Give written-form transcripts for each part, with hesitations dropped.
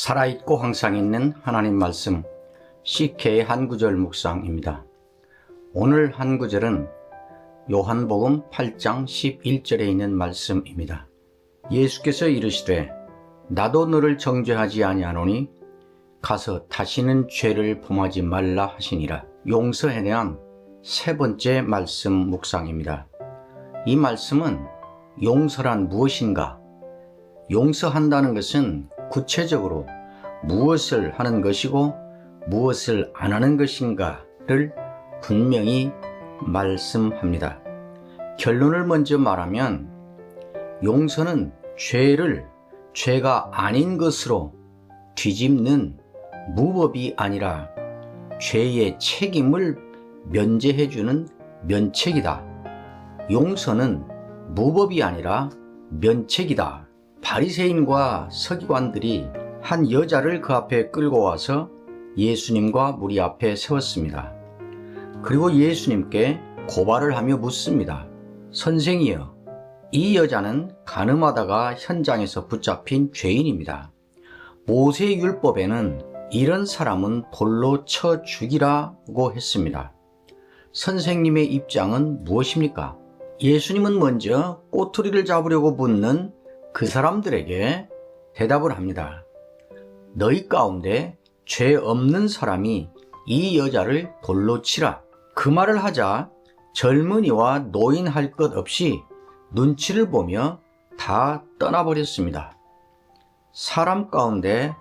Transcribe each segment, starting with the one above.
살아있고 항상 있는 하나님 말씀 CK 한 구절 묵상입니다. 오늘 한 구절은 요한복음 8장 11절에 있는 말씀입니다. 예수께서 이르시되 나도 너를 정죄하지 아니하노니 가서 다시는 죄를 범하지 말라 하시니라. 용서에 대한 세 번째 말씀 묵상입니다. 이 말씀은 용서란 무엇인가? 용서한다는 것은 구체적으로 무엇을 하는 것이고 무엇을 안 하는 것인가를 분명히 말씀합니다. 결론을 먼저 말하면 용서는 죄를 죄가 아닌 것으로 뒤집는 무법이 아니라 죄의 책임을 면제해주는 면책이다. 용서는 무법이 아니라 면책이다. 바리새인과 서기관들이 한 여자를 그 앞에 끌고 와서 예수님과 무리 앞에 세웠습니다. 그리고 예수님께 고발을 하며 묻습니다. 선생이여, 이 여자는 간음하다가 현장에서 붙잡힌 죄인입니다. 모세 율법에는 이런 사람은 돌로 쳐 죽이라고 했습니다. 선생님의 입장은 무엇입니까? 예수님은 먼저 꼬투리를 잡으려고 묻는 그 사람들에게 대답을 합니다. 너희 가운데 죄 없는 사람이 이 여자를 돌로 치라. 그 말을 하자 젊은이와 노인 할 것 없이 눈치를 보며 다 떠나버렸습니다. 사람 가운데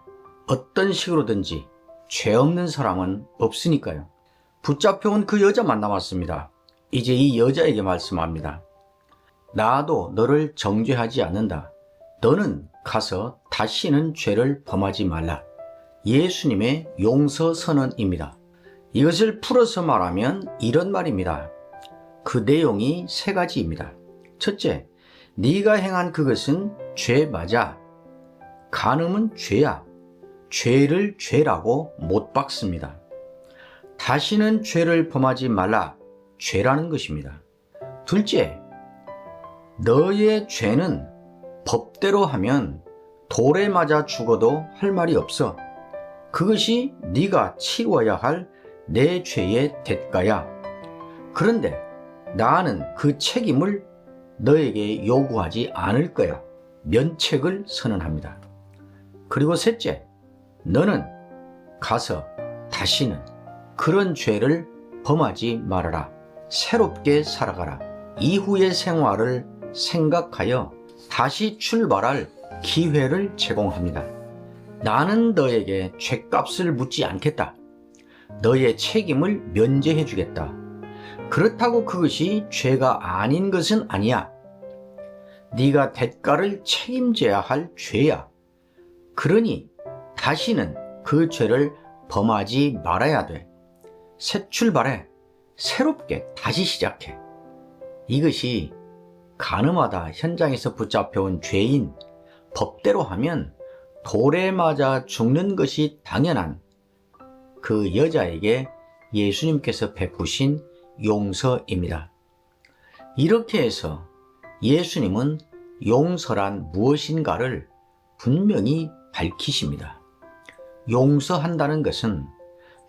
어떤 식으로든지 죄 없는 사람은 없으니까요. 붙잡혀온 그 여자만 남았습니다. 이제 이 여자에게 말씀합니다. 나도 너를 정죄하지 않는다. 너는 가서 다시는 죄를 범하지 말라. 예수님의 용서 선언입니다. 이것을 풀어서 말하면 이런 말입니다. 그 내용이 세 가지입니다. 첫째, 네가 행한 그것은 죄 맞아. 간음은 죄야. 죄를 죄라고 못 박습니다. 다시는 죄를 범하지 말라. 죄라는 것입니다. 둘째, 너의 죄는 법대로 하면 돌에 맞아 죽어도 할 말이 없어. 그것이 네가 치러야 할 내 죄의 대가야. 그런데 나는 그 책임을 너에게 요구하지 않을 거야. 면책을 선언합니다. 그리고 셋째, 너는 가서 다시는 그런 죄를 범하지 말아라. 새롭게 살아가라. 이후의 생활을 생각하여 다시 출발할 기회를 제공합니다. 나는 너에게 죄값을 묻지 않겠다. 너의 책임을 면제해 주겠다. 그렇다고 그것이 죄가 아닌 것은 아니야. 네가 대가를 책임져야 할 죄야. 그러니 다시는 그 죄를 범하지 말아야 돼. 새 출발해. 새롭게 다시 시작해. 이것이 간음하다 현장에서 붙잡혀온 죄인, 법대로 하면 돌에 맞아 죽는 것이 당연한 그 여자에게 예수님께서 베푸신 용서입니다. 이렇게 해서 예수님은 용서란 무엇인가를 분명히 밝히십니다. 용서한다는 것은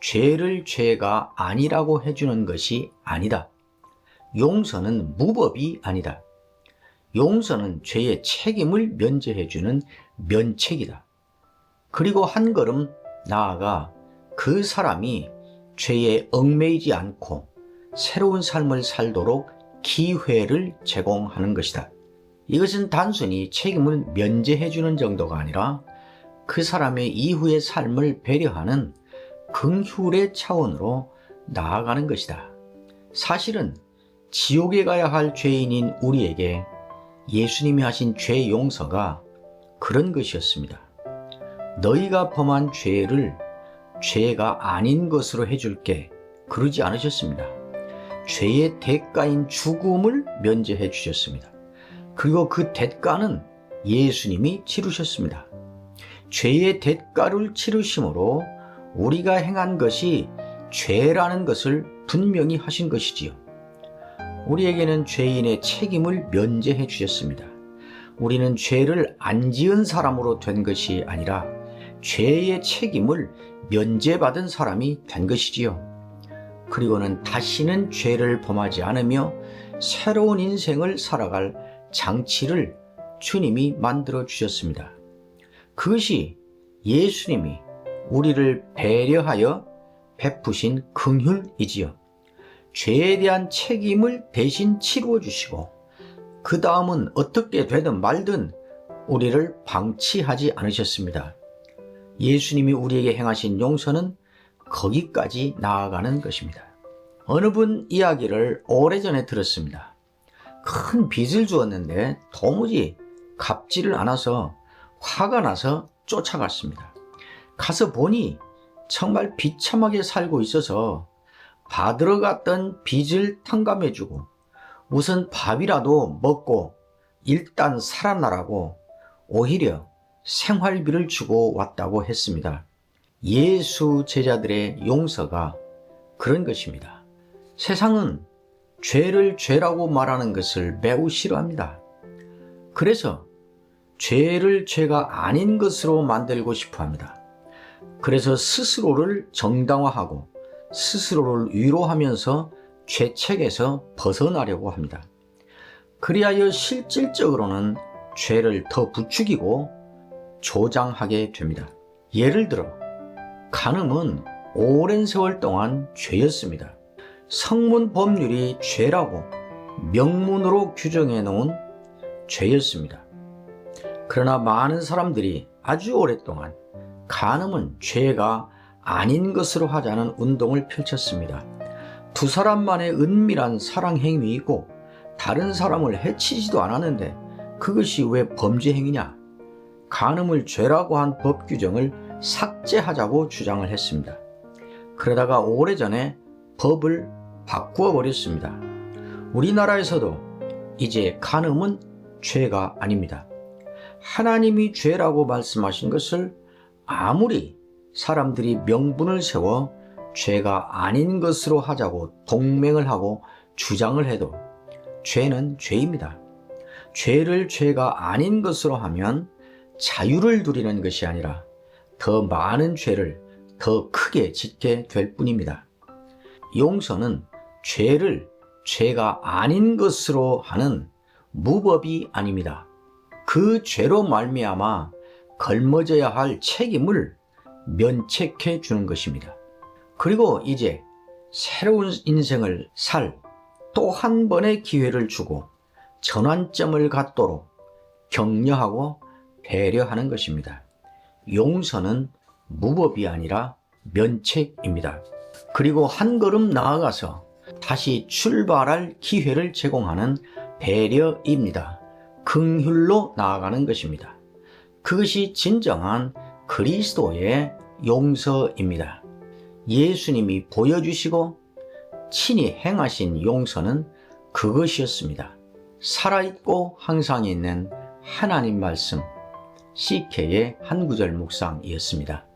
죄를 죄가 아니라고 해주는 것이 아니다. 용서는 무법이 아니다. 용서는 죄의 책임을 면제해주는 면책이다. 그리고 한 걸음 나아가 그 사람이 죄에 얽매이지 않고 새로운 삶을 살도록 기회를 제공하는 것이다. 이것은 단순히 책임을 면제해주는 정도가 아니라 그 사람의 이후의 삶을 배려하는 긍휼의 차원으로 나아가는 것이다. 사실은 지옥에 가야 할 죄인인 우리에게 예수님이 하신 죄 용서가 그런 것이었습니다. 너희가 범한 죄를 죄가 아닌 것으로 해줄게. 그러지 않으셨습니다. 죄의 대가인 죽음을 면제해 주셨습니다. 그리고 그 대가는 예수님이 치르셨습니다. 죄의 대가를 치르심으로 우리가 행한 것이 죄라는 것을 분명히 하신 것이지요. 우리에게는 죄인의 책임을 면제해 주셨습니다. 우리는 죄를 안 지은 사람으로 된 것이 아니라 죄의 책임을 면제받은 사람이 된 것이지요. 그리고는 다시는 죄를 범하지 않으며 새로운 인생을 살아갈 장치를 주님이 만들어 주셨습니다. 그것이 예수님이 우리를 배려하여 베푸신 긍휼이지요. 죄에 대한 책임을 대신 치루어 주시고 그 다음은 어떻게 되든 말든 우리를 방치하지 않으셨습니다. 예수님이 우리에게 행하신 용서는 거기까지 나아가는 것입니다. 어느 분 이야기를 오래전에 들었습니다. 큰 빚을 주었는데 도무지 갚지를 않아서 화가 나서 쫓아갔습니다. 가서 보니 정말 비참하게 살고 있어서 받으러 갔던 빚을 탕감해주고 우선 밥이라도 먹고 일단 살아나라고 오히려 생활비를 주고 왔다고 했습니다. 예수 제자들의 용서가 그런 것입니다. 세상은 죄를 죄라고 말하는 것을 매우 싫어합니다. 그래서 죄를 죄가 아닌 것으로 만들고 싶어 합니다. 그래서 스스로를 정당화하고 스스로를 위로하면서 죄책에서 벗어나려고 합니다. 그리하여 실질적으로는 죄를 더 부추기고 조장하게 됩니다. 예를 들어 간음은 오랜 세월 동안 죄였습니다. 성문 법률이 죄라고 명문으로 규정해 놓은 죄였습니다. 그러나 많은 사람들이 아주 오랫동안 간음은 죄가 아닌 것으로 하자는 운동을 펼쳤습니다. 두 사람만의 은밀한 사랑 행위이고 다른 사람을 해치지도 않았는데 그것이 왜 범죄 행위냐? 간음을 죄라고 한 법 규정을 삭제하자고 주장을 했습니다. 그러다가 오래전에 법을 바꾸어 버렸습니다. 우리나라에서도 이제 간음은 죄가 아닙니다. 하나님이 죄라고 말씀하신 것을 아무리 사람들이 명분을 세워 죄가 아닌 것으로 하자고 동맹을 하고 주장을 해도 죄는 죄입니다. 죄를 죄가 아닌 것으로 하면 자유를 누리는 것이 아니라 더 많은 죄를 더 크게 짓게 될 뿐입니다. 용서는 죄를 죄가 아닌 것으로 하는 무법이 아닙니다. 그 죄로 말미암아 걸머져야 할 책임을 면책해 주는 것입니다. 그리고 이제 새로운 인생을 살 또 한 번의 기회를 주고 전환점을 갖도록 격려하고 배려하는 것입니다. 용서는 무법이 아니라 면책입니다. 그리고 한 걸음 나아가서 다시 출발할 기회를 제공하는 배려입니다. 긍휼로 나아가는 것입니다. 그것이 진정한 그리스도의 용서입니다. 예수님이 보여주시고 친히 행하신 용서는 그것이었습니다. 살아있고 항상 있는 하나님 말씀 CK의 한 구절 묵상이었습니다.